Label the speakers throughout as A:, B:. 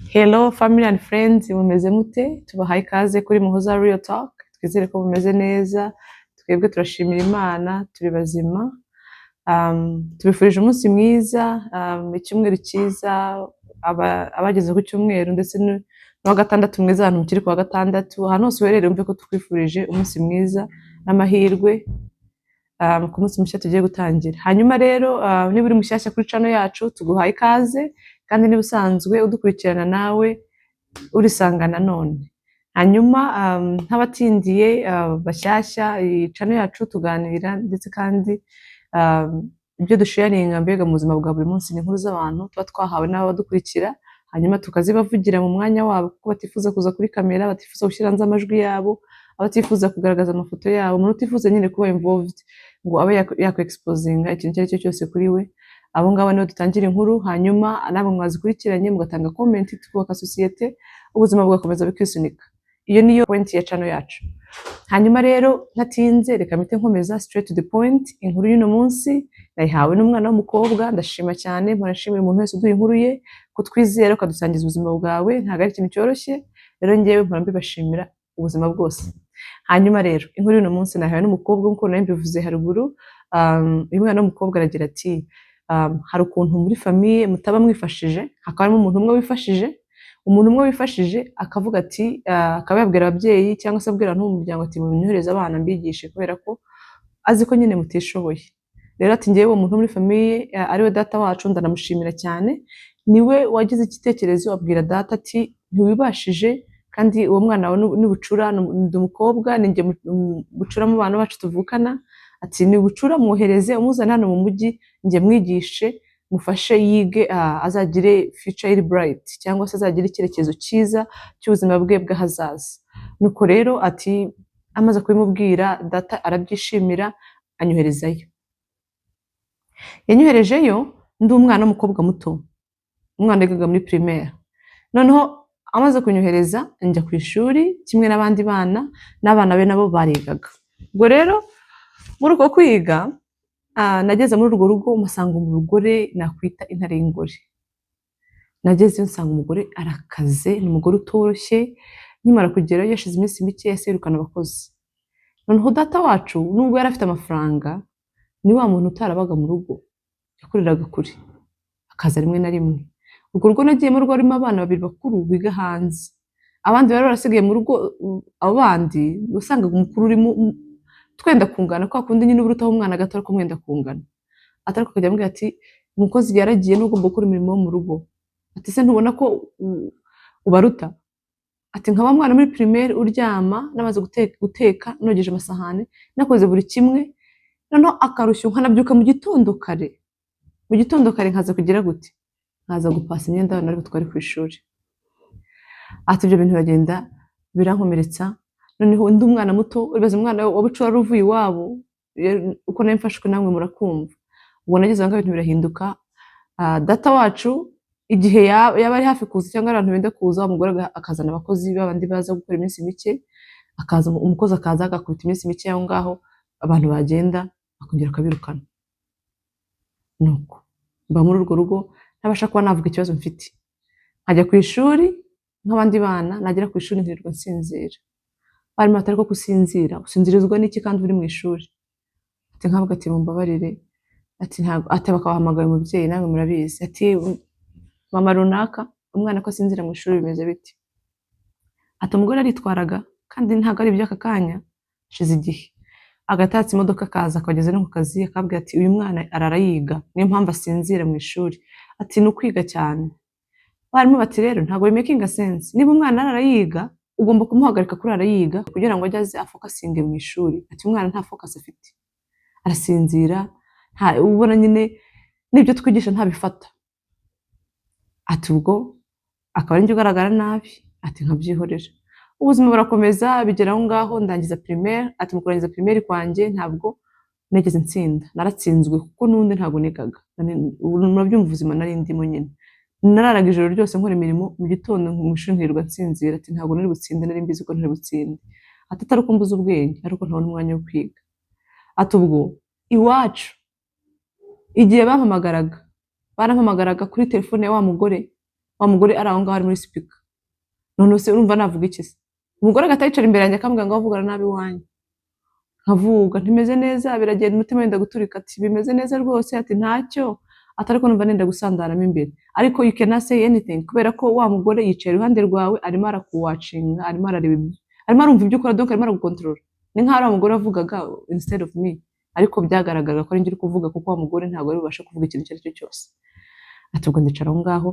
A: Hello family and friends, mumeze mute? Tubahaye ikaze kuri Muhoza Real Talk. Twizere ko mumeze neza. Twebwe turashimira Imana, turi bazima. Tubifurije umunsi mwiza, icyumweru cyiza, abageze ku cyumweru ndetse n'uwa gatandatu mwiza, ahantu mukiri ku wa gatandatu. Ahantu hose uherereye umve ko twifurije umunsi mwiza n'amahirwe ku munsi mushya tugiye gutangira. Hanyuma rero niba uri mushyashya kuri channel yacu, tuguhaye ikaze. Kandi niba usanzwe udukurikirana nawe urisanga nanone. Hanyuma nk'abatindiye bashyashya, iyi channel yacu tuganira ndetse kandi ibyo dusharinga mbega mu buzima bwa buri munsi ni inkuru z'abantu tuba twahawe n'abadukurikira, hanyuma tukazibavugira mu mwanya wabo kuko batifuza kuza kuri kamera, batifuza gushyira hanze amajwi yabo, abatifuza kugaragaza amafoto yabo, umuntu utifuza nyine kuba involved ngo abe yakweexposinga ikintu icyo ari cyo cyose kuri we. Abo ngabo nibo dutangira inkuru, hanyuma namwe mwazikurikiranye mugatanga comment, tukubaka sosiyete, ubuzima bugakomeza bikisunika. Iyo niyo point ya channel yacu. Hanyuma rero ntatinze reka mpite nkomeza straight to the point. Inkuru y'uno munsi nayihawe n'umwana w'umukobwa, ndashima cyane, murashimira umuntu wese uduha inkuru ye, kutwizera ukadusangiza ubuzima bwawe, ntabwo ari ikintu cyoroshye. Rero ngewe mpora mbibashimira ubuzima bwose. Hanyuma rero inkuru y'uno munsi nayihawe n'umukobwa nk'uko nari mbivuze haruguru. Uyu mwana w'umukobwa aragira ati hari ukuntu muri famiye mutaba mwifashije, hakaba harimo umuntu umwe wifashije, akavuga ati akaba yabwira ababyeyi cyangwa se abwira abantu mu muryango ati munyohereze abana mbigishe kubera ko azi ko nyine mutishoboye. Rero ati ngewe uwo muntu muri famiye ariwe data wacu, ndanamushimira cyane, niwe wagize igitekerezo abwira data ati ntiwibashije kandi uwo mwana wawe nibucura, ndi umukobwa ninjye bucura mu bana bacu tuvukana, ati nibucura mwohereze umuzane hano mu mujyi njye mwigishe, mufashe yige, azagire future iri bright cyangwa se azagire icyerekezo cyiza cy'ubuzima bwe bw'ahazaza. Nuko rero ati amaze kubimubwira data arabyishimira anyoherezayo. Yanyoherejeyo ndi umwana w'umukobwa muto, umwana wigaga muri primaire. Noneho amaze kunyohereza njya ku ishuri kimwe n'abandi bana, n'abana be nabo barigaga. Ubwo rero muri uko kwiga nageze muri urwo rugo mpasanga umugore nakwita intare y'ingore. Nagezeyo nsanga umugore arakaze, ni umugore utoroshye. Nkimara kugerayo yashize iminsi mike yasirukana abakozi. Noneho data wacu nubwo yari afite amafaranga, ni wa muntu utarabaga mu rugo, yakoreraga kure, akaza rimwe na rimwe. Urwo rugo nagiyemo rwarimo abana babiri bakuru biga hanze, abandi bari barasigaye mu rugo. Abo bandi usangaga umukuru urimo twenda kungana, kwa kundi nyine urutaho umwana gato ariko mwenda kungana. Atariko kujya ambwira ati umukozi yaragiye n'ugomba gukora imirimo yo mu rugo. Ati se ntubona ko ubaruta? Ati nkaba mwana muri primaire uryama, namaze guteka nogeje amasahane, nakoze buri kimwe. Noneho akarushyo nkanabyuka mu gitondo kare. Mu gitondo kare nkaza kugira gute? Nkaza gupasa imyenda y'abana ariko twari ku ishuri. Ati ibyo bintu biragenda birankomeretsa. Noneho undi umwana muto, uribaza umwana wabucura ruvuye iwabo, uko nawe mfashwe namwe murakumva. Ubwo nageze aho ibintu birahinduka. Data wacu igihe yaba ari hafi kuza cyangwa abantu benda kuza, umugore akazana abakozi babandi baza gukora iminsi mike, akaza umukozi akaza agakubita iminsi mike aho ngaho, abantu bagenda akongera akabirukana. Nuko mba muri urwo rugo ntabasha kuba navuga ikibazo mfite. Nkajya ku ishuri nk'abandi bana, nagera ku ishuri nkirirwa nsinzira. Barimo atari ko gusinzira, usinzirizwa n'iki kandi uri mu ishuri? Ati nkavuga ati mumbabarire, ati ntabwo, ati bakabahamagara umubyeyi namwe murabizi, ati mama runaka umwana ko asinzira mu ishuri bimeze biti? Ati umugore aritwaraga kandi ntabwo ari iby'aka kanya, shize igihe agatatse imodoka akaza akageza no ku kazi, akabwira ati uyu mwana arara yiga niyo mpamvu asinzira mu ishuri. Ati ni ukwiga cyane. Barimo bati rero ntabwo bimakinga sense, niba umwana arara yiga ugomba kumuhagarika kurara yiga kugira ngo ajye aze afokasinge mu ishuri. Ati umwana nta focus afite, arasinzira, ubona nyine n'ibyo twigisha ntabifata. Ati ubwo akaba ari njye ugaragara nabi. Ati nkabyihorera. Ubuzima burakomeza bigera aho ngaho ndangiza primaire. Ati mu kurangiza primaire kwanjye ntabwo nigeze nsinda, naratsinzwe kuko n'undi ntabwo nigaga. Murabyumva ubuzima nari ndimo nyine. Nararaga ijoro ryose nkora imirimo, mu gitondo mu ishuri nkirirwa nsinzira. Ati ntabwo nari butsinde, nari mbizi ko ntari butsinde. Ati atari uko mbuze ubwenge, ariko ntabona umwanya wo kwiga. Ati ubwo iwacu igihe barampamagaraga kuri telefone ya wa mugore wa mugore ari aho ngaho ari muri speaker. None se urumva navuga iki se? Umugore agatayicara imbere yanjye akambwira ngo avugana nabi wanyu. Nkavuga ntimeze neza, biragenda umutima wenda guturika, ati bimeze neza rwose, ati ntacyo, atari ko numva nenda gusandaramo imbere. Ariko you cannot say anything kubera ko wa mugore yicaye iruhande rwawe arimo arakuwatchinga, arimo arumva ibyo ukora, donc arimo aragukontorora. Ni nk'aho ari umugore wavugaga instead of me, ariko byagaragaraga ko ari njye uri kuvuga kuko wa mugore ntabwo ari bubashe kuvuga ikintu icyo ari cyo cyose. Ati ubwo ndicara aho ngaho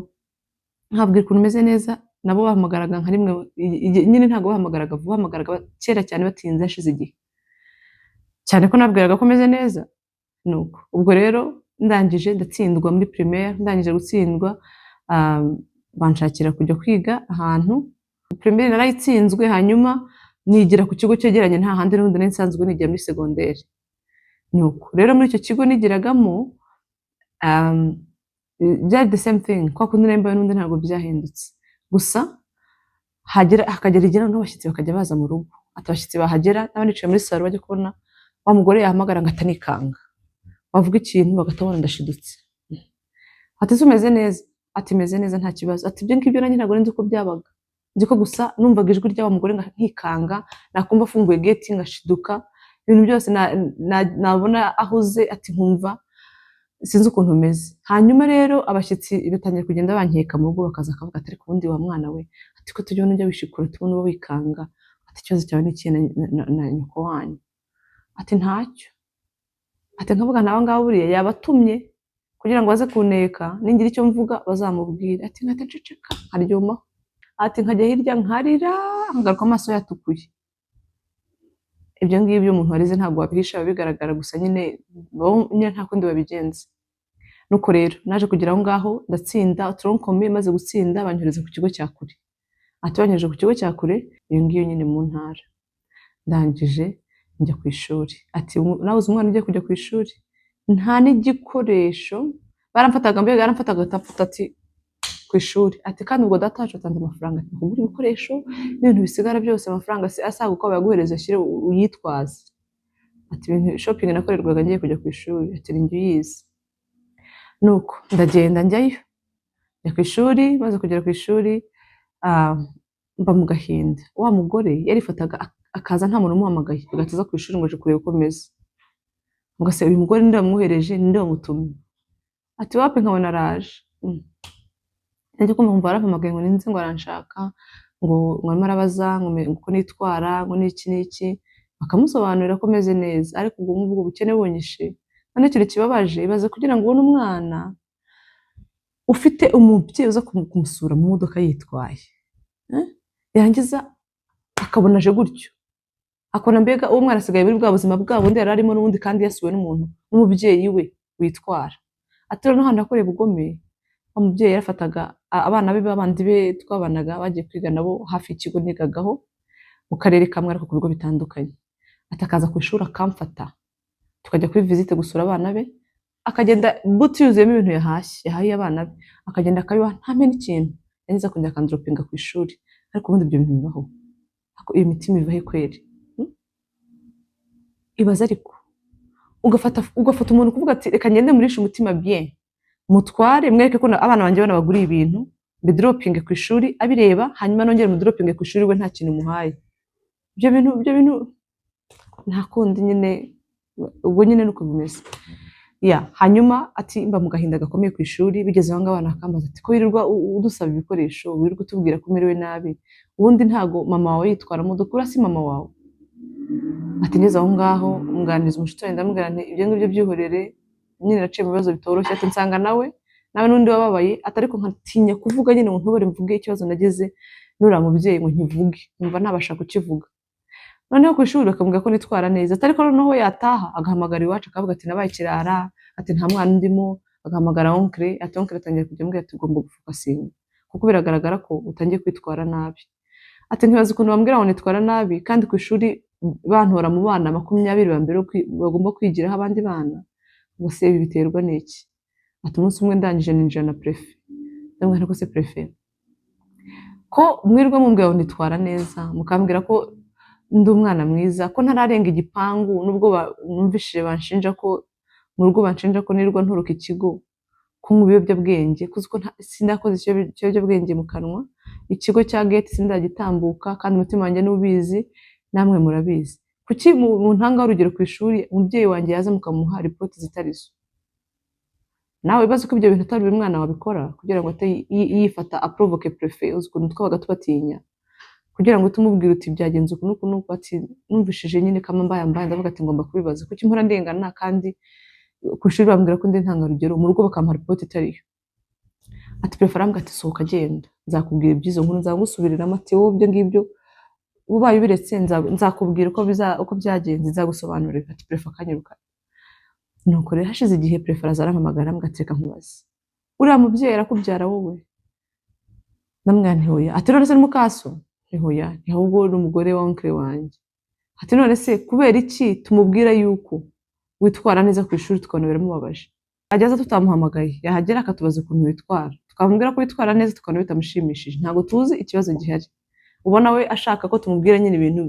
A: nkabwira ukuntu umeze neza, nabo bahamagaraga nka rimwe nyine, ntabwo bahamagaraga vuba, bahamagaraga kera cyane batinze hashize igihe cyane ko nabwiraga ko meze neza. Nuko ubwo rero ndangije ndatsindwa muri primaire, ndangije gutsindwa banshakira kujya kwiga ahantu. Primaire narayitsinzwe, hanyuma nigira ku kigo cyegeranye nta handi n'ubundi nari nsanzwe nigira muri secondaire. Nuko rero muri icyo kigo nigiragamo byari the same thing, kwa kundi nari mbaye n'undi ntabwo byahindutse, gusa hakagera igihe n'abashyitsi bakajya baza mu rugo. Ati abashyitsi bahagera n'abandi bicaye muri salo bajya kubona wa mugore yahamagara ngo atanikanga, wavuga ikintu bagatabona ndashidutse. Ati umeze neza? Ati meze neza nta kibazo. Ati ibyo ngibyo nanjye ntabwo nzi uko byabaga, nzi ko gusa numvaga ijwi ry'aba mugore nkikanga, nakumva afunguye gate ngashiduka, ibintu byose nabona ahuze, ati nkumva sinzi ukuntu umeze. Hanyuma rero abashyitsi batangiye kugenda bankeka mu rugo, bakaza akavuga ati ariko ubundi wa mwana we, ati ko tujya ujya wishikura tubona uba wikanga, ati ikibazo cyawe ni ikihe na nyoko wanyu? Ati ntacyo. Ati nkavuga nawe ngaho buriya yabatumye kugira ngo baze kuneka, ningira icyo mvuga bazamubwira. Ati nkataceceka nkaryumaho. Ati nkajya hirya nkarira, nkagaruka amaso yatukuye. Ibyo ngibyo umuntu warize ntabwo wabihisha, bigaragara gusa nyine nta kundi babigenza. Nuko rero naje kugira aho ngaho ndatsinda tronkomeye, maze gutsinda banyohereza ku kigo cya kure. Ati banyohereje ku kigo cya kure, iyo ngiyo nyine mu ntara. Ndangije njya ku ishuri. Ati nabuze umwana ugiye kujya ku ishuri, nta n'igikoresho baramfataga, mbega yaramfataga agatafuta ati ku ishuri. Ati kandi ubwo data wacu atanze amafaranga ati kugura ibikoresho n'ibintu bisigara byose, amafaranga asaga uko bayaguhereza ashyire uyitwaze. Ati ibintu shopping nakorerwaga ngiye kujya ku ishuri, ati njye uyizi. Nuko ndagenda njyayo, njya ku ishuri. Maze kugera ku ishuri mba mu gahinda. Wa mugore yarifataga akaza nta muntu umuhamagaye, agataza ku ishuri ngo aje kureba uko meze. Ngo se uyu mugore ninde wamwohereje, ninde wamutumye? Ati wapi nkabona araje. Njye kumva barampamagaye ngo ninze ngo aranshaka, ngo arimo arabaza ngo uko nitwara, ngo n'iki n'iki, bakamusobanurira ko meze neza. Ariko ubwo ngubwo ubukene bunyishe, none ikintu kibabaje, ibaze kugira ngo ubone umwana ufite umubyeyi uza kumusura mu modoka yitwaye, yangiza akabona aje gutyo, akona mbega uwo mwana asigaye muri bwa buzima bwabo undi yari arimo n'ubundi kandi yasuwe n'umuntu n'umubyeyi we witwara. Ati rero n'ahantu nakoreye ubugome, umubyeyi yarafataga abana be babandi be twabanaga bagiye kwiga nabo hafi y'ikigo nigagaho mu karere kamwe ariko ku bigo bitandukanye. Ati akaza ku ishuri akamfata, tukajya kuri visite gusura abana be, akagenda buti yuzuyemo ibintu yahaye abana be, akagenda akabibaha ntame n'ikintu, yangiza kongera akandropinga ku ishuri. Ariko ubundi ibyo bintu bibaho? Iyo mitima ivahe kweri? Ibaza ariko ugafata umuntu kuvuga ati reka ngende murisha umutima bien, mutware mwereke ko abana banjye bana baguriye ibintu, bidropinge ku ishuri abireba, hanyuma nongere mudropinge ku ishuri we nta kintu muhaye. Ibyo bintu nta kundi nyine, ubwo nyine nuko bimeze. Hanyuma ati mba mu gahinda gakomeye ku ishuri. Bigeze aho ngaho abana bakambaza ati ko wirirwa udusaba ibikoresho, wirirwa utubwira ko umerewe nabi, ubundi ntago mama wawe yitwara modoka, urasi mama wawe? Ati ngeze aho ngaho umganiriza umushuti wanjye, ndamubwira nti ibyo ngibyo byihorere, nyine naciye mu bibazo bitoroshye. Ati nsanga nawe n'undi wababaye, ati ariko nkatinya kuvuga nyine ngo ntubare mvuge ikibazo nagize n'uriya mubyeyi ngo nkivuge, numva ntabasha kukivuga. Noneho ku ishuri bakamubwira ko nitwara neza, ariko noneho yataha agahamagara iwacu akavuga ati nabaye ikirara, ati nta mwana ndimo, agahamagara onkle. Ati onkle atangiye kujya ambwira ati ugomba gufokasinga kuko biragaragara ko utangiye kwitwara nabi. Ati ntibaze ukuntu bambwira ngo nitwara nabi kandi ku ishuri bantora mu bana 20 ba mbere bagomba kwigiraho abandi bana, ngo se ibi biterwa n'iki? Ati umunsi umwe ndangije ninjira na prefe, ndamubwira ko se prefe ko mwirwa mumbwira ngo nitwara neza, mukambwira ko ndi umwana mwiza, ko ntararenga igipangu nubwo numvishije banshinja ko mu rugo banshinja ko nirwa nturuka ikigo, kunywa ibiyobyabwenge kuko sinakoze ikiyobyabwenge mu kanwa, ikigo cya gate sindagitambuka kandi umutima wanjye n'ubizi namwe murabizi. Kuki mu ntanga urugero ku ishuri umubyeyi wanjye yaza mukamuha ripoti zitari zo? Nawe bibaze ko ibyo bintu atari buri mwana wabikora kugira ngo yifata aprovoke prefe uzi ukuntu twabaga tubatinya kugira ngo tumubwire uti byagenze uku n'uku n'uku ati numvishije nyine kama mbaye ndavuga ati ngomba kubibaza kuki mpora ndengana kandi ku ishuri bambwira ko ndi ntangarugero mu rugo bakampa ripoti itariyo. Ati prefe arambwira ati sohoka agenda nzakubwira ibyizo nkuru nzagusubiriramo ati wowe ibyo ngibyo ubaye ubiretse nzakubwira uko byagenze nzagusobanurira. Ati prefe akanyirukana. Nuko rero hashize igihe prefe arampamagara ambwira nkubaze uriya mubyeyi arakubyara wowe? Namwana ntihoya. Ati none se ni mukaso? Ntihoya, ahubwo ni umugore wa onkle wanjye. Ati none se kubera iki tumubwira yuko witwara neza ku ishuri tukabona biramubabaje? Ageza tutamuhamagaye yahagera akatubaza ukuntu witwara tukamubwira ko witwara neza tukabona bitamushimishije. Ntabwo tuzi ikibazo gihari. Ubona we ashaka ko tumubwira nyine ibintu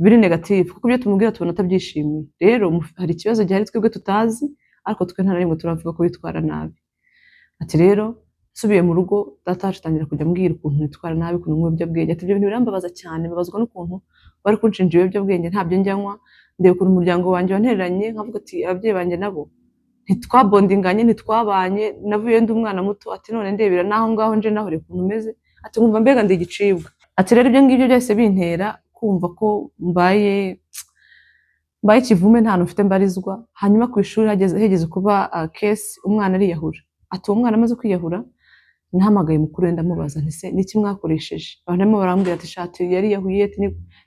A: biri negative kuko ibyo tumubwira tubona atabyishimiye. Rero hari ikibazo gihari twebwe tutazi ariko twe nta rimwe turavuga ko witwara nabi. Ati rero nsubiye mu rugo data atangira kujya ambwira ukuntu nitwara nabi ukuntu nywa ibiyobyabwenge. Ati ibyo bintu birambabaza cyane mbabazwa n'ukuntu bari kunshinja ibiyobyabwenge ntabyo njyanywa. Ndeba ukuntu umuryango wanjye wantereranye nkavuga ati ababyeyi banjye nabo ntitwabondinganye ntitwabanye navuye ndi umwana muto. Ati none ndebera naho ngaho nje naho reka ukuntu meze. Ati nkumva mbega ndi igicibwa. Ati rero ibyo ngibyo byose bintera kumva ko mbaye ikivume nta hantu mfite mbarizwa. Hanyuma ku ishuri hageze kuba case umwana ariyahura. Ati uwo mwana amaze kwiyahura nahamagaye mukuru we ndamubaza nti se niki mwakoresheje? Barimo barambwira ati shati yariyahuye ati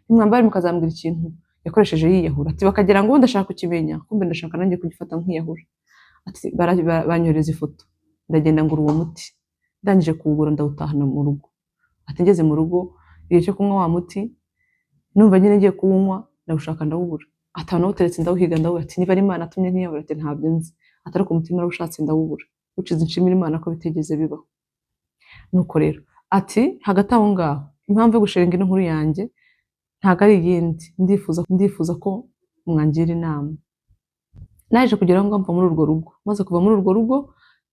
A: nimwambare mukazambwira ikintu yakoresheje yiyahura. Ati bakagira ngo ndashaka kukimenya kumbe ndashaka nanjye kugifata nkiyahura. Ati banyoreza ifoto ndagenda ngura uwo muti ndangije kuwugura ndawutahana mu rugo. Ati ngeze mu rugo igihe cyo kunywa wa muti numva nyine ngiye kuwunywa ndawushaka ndawubura. Ati nawuteretse ndawuhiga ndawubura. Ati niba ari Imana atumye ntiyabura ati ntabyo nzi. Ati ariko umutima narawushatse ndawubura. Ucize nshimira Imana ko bitegeze bibaho. Nuko rero ati hagati aho ngaho impamvu yo gushinga ino nkuru yanjye ntago ari iyindi ndifuza ko mwangira inama. Naje kugera ngo mva muri urwo rugo maze kuva muri urwo rugo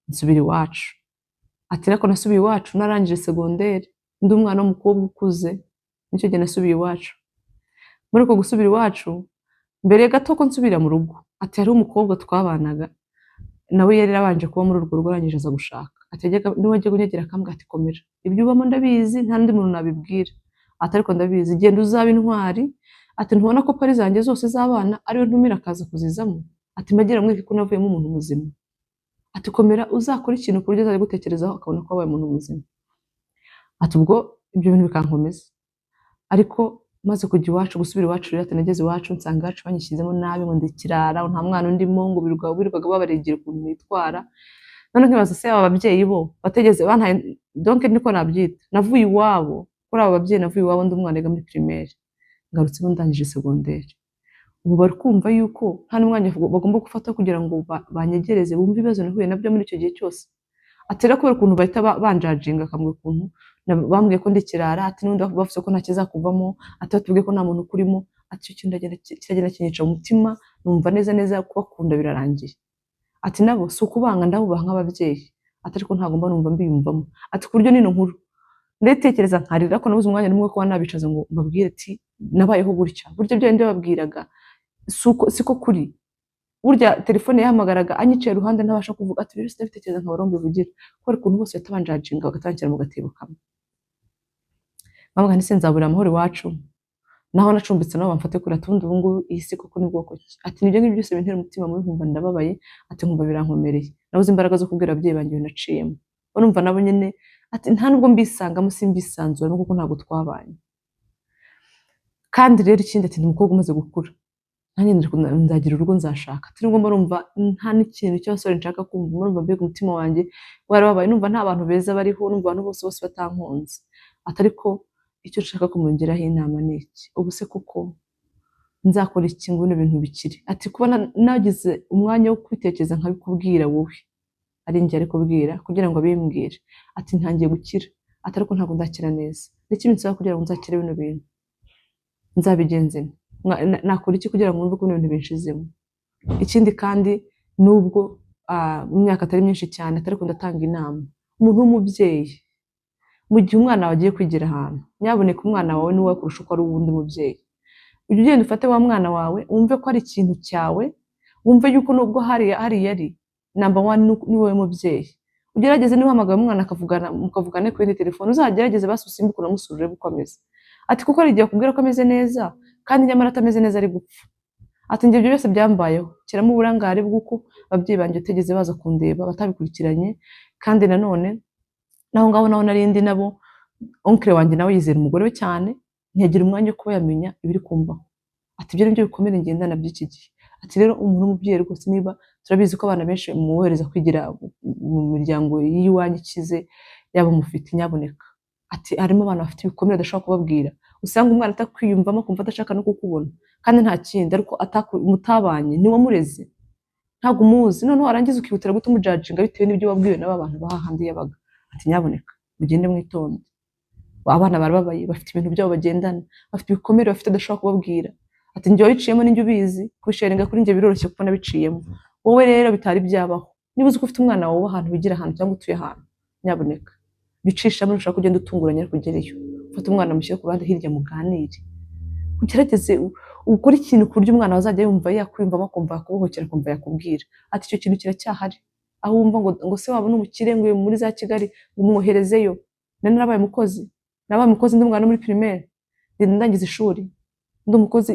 A: nsubira iwacu. Ati ariko nasubiye iwacu narangije secondaire ndi umwana w'umukobwa ukuze nicyo gihe nasubiye iwacu. Muri uko gusubira iwacu mbere gato ko nsubira mu rugo ati hari umukobwa twabanaga nawe yari yarabanje kuba muri urwo rugo arangije aza gushaka. Ati niwe agiye kunyegera akambwira ati komera ibyo ubamo ndabizi nta n'undi muntu nabibwira. Ati ariko ndabizi genda uzaba intwari. Ati ntubona ko pari zanjye zose z'abana ariwe ntumira akaza kuzizamo. Ati mbagira mweke ko navuyemo umuntu muzima. Ati komera uzakora ikintu ku buryo azajya gutekerezaho akabona ko wabaye umuntu muzima. Ati ubwo ibyo bintu bikankomeza ariko maze kujya iwacu gusubira iwacu rero nageze iwacu nsanga iwacu banyishyizemo nabi ngo ndikirara nta mwana undimo ngo birirwaga babaregera ukuntu nitwara. None nkibaza se aba babyeyi bo bategeze bantaye donc niko nabyita navuye iwabo kuri aba babyeyi navuye iwabo ndi umwana wiga muri primaire ngarutse bo ndangije secondaire. Ubu bari kumva yuko nta n'umwanya bagomba gufata kugira ngo banyegereze bumve ibibazo nahuye nabyo muri icyo gihe cyose. Atera kubera ukuntu bahita banjajinga akamwe ukuntu bambwiye ko ndikirara. Ati n'undi bavuze ko nta kizakuvamo. Ati batubwiye ko nta muntu ukurimo. Ati icyo kintu kiragenda kinyica mu mutima numva neza kubakunda birarangiye. Ati nabo si ukubanga ndabubaha nk'ababyeyi. Ati ariko ntagomba numva mbiyumvamo. Ati ku buryo nino nkuru ndetekereza nkarira ko nabuze umwanya n'umwe ko nabicaza ngo mbabwire ati nabayeho gutya. Buryo byo ndababwiraga siko kuri. Burya telefone yahamagaraga anyicaye iruhande ntabasha kuvuga. Ati rero sinabitekereza nka barombe vugira ko ukuntu bose batabanjajinga bagatangira mu gatebo kamwe. Bavuga nti nzabura amahoro iwacu naho nacumbitse nabo bamfate kuri atundi ubungu iyi si koko ni bwoko ki. Ati nibyo ngibyo byose bintera umutima mubi nkumva ndababaye. Ati nkumva birankomereye nabuze imbaraga zo kubwira ababyeyi banjye naciyemo urumva nabo nyine. Ati nta nubwo mbisangamo simbisanzura kuko ntabwo twabanye. Kandi rero ikindi ati umukobwa umaze gukura nanjye nzagira urugo nzashaka. Ati nubwo murumva nta n'ikintu cy'abasore nshaka kumva murumva mbega umutima wanjye warababaye numva nta bantu beza bariho numva abantu bose batankunze. Ati ariko icyo nshaka kumungiraho inama ni iki ubu se kuko nzakora iki ngo ibintu bikiri. Ati kuba nagize umwanya wo kwitekereza nkabikubwira wowe ari njye ari kubwira kugira ngo abimbwire. Ati ntangiye gukira. Ati ariko ntabwo ndakira neza n'iki nsaba kugira ngo nzakire bino bintu nzabigenze nakora iki kugira ngo numve ko ibintu binshizemo. Ikindi kandi nubwo mu myaka atari myinshi cyane atari ndatanga inama, umuntu w'umubyeyi mu gihe umwana wawe agiye kwigira ahantu, nyabuneka umwana wawe ni wowe kurusha uko ari uwundi mubyeyi. Ujya ugenda ufate wa mwana wawe wumve ko ari ikintu cyawe, wumve yuko nubwo hariya ari number one ni wowe mubyeyi. Ugerageze niba uhamagaye umwana mukavugana kuri telefone, uzagerageze basusimbuke uramusurire gukomeza. Ati kuko ari igihe akubwira ko ameze neza kandi nyamara atameze neza ari gupfa. Ati njye ibyo byose byambayeho kiramo uburangare bw'uko ababyeyi banjye utegeze baza kundeba batabikurikiranye, kandi nanone naho ngaho naho narindi nabo onkle wanjye nawe yizera umugore we cyane, ntiyagira umwanya wo kuba yamenya ibiri kumbaho. Ati ibyo nibyo bikomere ngendana by'iki gihe. Ati rero umuntu w'umubyeyi rwose niba turabizi ko abana benshi muwohereza kwigira mu miryango y'iwanyu ikize yaba mufite nyaboneka. Ati harimo abantu bafite ibikomere adashobora kubabwira, usanga umwana atakwiyumvamo kumva adashaka no kukubona kandi nta kindi ariko mutabanye ni wamureze ntabwo umuzi, noneho warangiza ukihutira guta umujajinga bitewe n'ibyo wabwiwe n'aba bantu bahahandi yabaga. Ati nyaboneka mugende mwitonde, abana barababaye bafite ibintu byabo bagendana, bafite ibikomere bafite adashobora kubabwira. Ati njye wabiciyemo n'injye ubizi, kubisharinga kuri njye biroroshye kuko nabiciyemo, wowe rero bitari byabaho. Niba uzi ko ufite umwana wawe ahantu wigira ahantu cyangwa utuye ahantu, nyaboneka bicishamo ushaka kugenda utunguranya ariko ugereyo, ufata umwana mushyire ku ruhande hirya muganire, ugerageze ukora ikintu ku buryo umwana azajya yumva yakwiyumvamo akumva yakubohokera akumva yakubwira. Ati icyo kintu kiracyahari, aho wumva ngo se waba n'umukire ngo muri za Kigali umwoherezeyo. Nabaye umukozi ndi umwana muri primaire, ndangiza ishuri ndi umukozi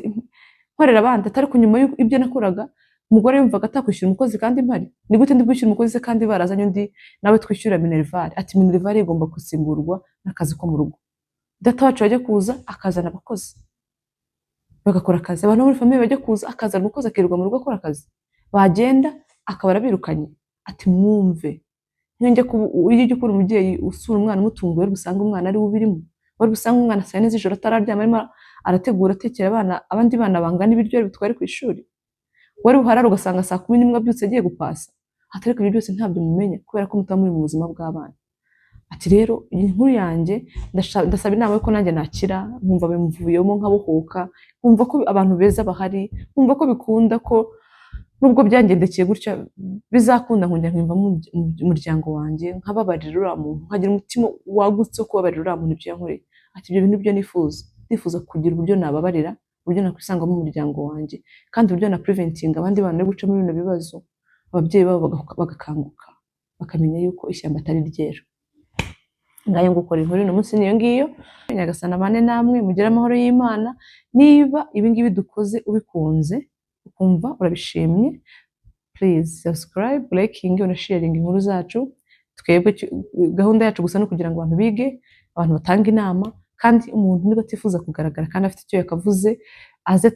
A: nkorera abandi, atari ko nyuma y'ibyo nakoraga umugore yumvaga atakwishyura umukozi kandi mpari. Ni gute ndi kwishyura umukozi kandi barazanye undi nawe twishyura minerivare? Ati minerivare igomba gusimburwa n'akazi ko mu rugo. Data wacu yajya kuza akazana abakozi bagakora akazi, abantu muri famille bajya kuza akazana umukozi akirirwa mu rugo akora akazi, bagenda akaba arabirukanye. Ati mwumve nyonge ko ujye ukura umubyeyi usura umwana umutunguye gusanga umwana ari ubirimo, wari gusanga umwana saa 4 z'ijoro atararyama arimo arategura atekera abandi bana bangana ibiryo bitware ku ishuri, wari buharara ugasanga saa 11 abyutse agiye gupasa. Ati ariko ibyo byose ntabyo mumenya kubera ko mutamuri mu buzima bw'abana. Ati rero inkuru yanjye ndasaba inama yuko nanjye nakira, nkumva bimvuyemo nkabohoka, nkumva ko abantu beza bahari, nkumva ko bikunda ko nubwo byangendekeye gutya bizakunda nkongera nkimva mu muryango wanjye nkababarira uriya muntu, nkagira umutima wagutse wo kubabarira uriya muntu ibyo yankoreye. Ati ibyo bintu byo nifuza kugira uburyo nababarira, uburyo nakwisanga mu muryango wanjye, kandi uburyo na preventing abandi bantu no guca muri bino bibazo, ababyeyi babo bagakanguka bakamenya yuko ishyamba atari ryera. Ngayo ngukora inkuru no munsi niyo ngiyo. Nyagasana bane namwe mugira amahoro y'Imana. Niba ibi ngibi dukoze ubikunze ukumva urabishimye, please subscribe, liking na sharing inkuru zacu. Twebwe gahunda yacu gusa no kugira ngo abantu bige, abantu batanga inama, kandi umuntu niba atifuza kugaragara kandi afite icyo yakavuze aze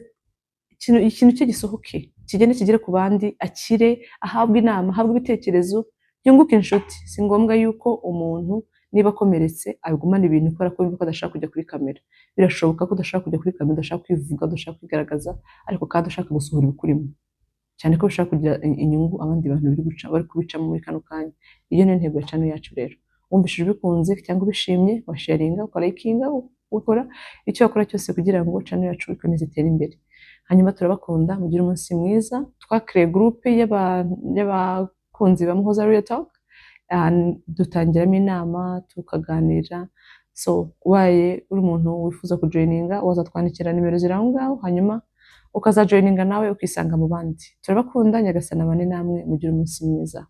A: ikintu cyo gisohoke kigende kigere ku bandi, akire, ahabwe inama, ahabwe ibitekerezo, yunguke inshuti. Si ngombwa yuko umuntu niba akomeretse abigumana ibintu kubera ko yumva ko adashaka kujya kuri kamera. Birashoboka ko udashaka kujya kuri kamera, udashaka kwivuga, udashaka kwigaragaza, ariko kandi ushaka gusohora ibikurimo, cyane ko ushaka kugira inyungu abandi bantu bari kubicamo muri kano kanya. Iyo niyo ntego ya channel yacu rero. Wumvishije ubikunze cyangwa ubishimye, washaringa, ukalikinga, ukora icyo wakora cyose kugira ngo channel yacu ikomeze itere imbere. Hanyuma turabakunda, mugire umunsi mwiza. Twakiriye groupe y'abakunzi ba Muhoza Real Talk, dutangiramo inama tukaganira. So ubaye uri umuntu wifuza kujoininga wazatwandikira nimero ziri aho ngaho, hanyuma ukazajoininga nawe ukisanga mu bandi. Turabakunda, Nyagasana bane namwe, mugire umunsi mwiza.